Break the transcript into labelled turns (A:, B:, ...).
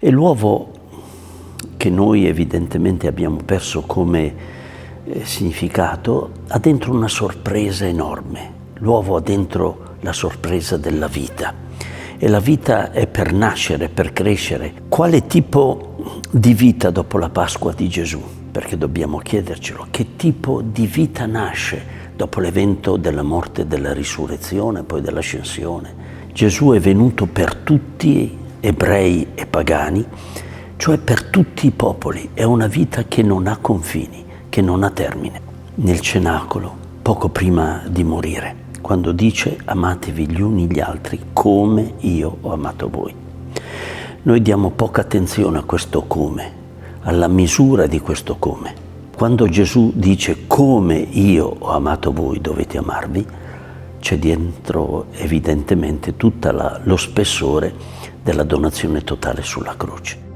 A: E l'uovo, che noi evidentemente abbiamo perso come significato, ha dentro una sorpresa enorme. L'uovo ha dentro la sorpresa della vita. E la vita è per nascere, per crescere. Quale tipo di vita dopo la Pasqua di Gesù? Perché dobbiamo chiedercelo. Che tipo di vita nasce dopo l'evento della morte, della risurrezione, poi dell'ascensione? Gesù è venuto per tutti, ebrei e pagani, cioè per tutti i popoli. È una vita che non ha confini, che non ha termine. Nel cenacolo, poco prima di morire, quando dice amatevi gli uni gli altri come io ho amato voi. Noi diamo poca attenzione a questo come, alla misura di questo come. Quando Gesù dice come io ho amato voi dovete amarvi, c'è dentro evidentemente tutto lo spessore della donazione totale sulla croce.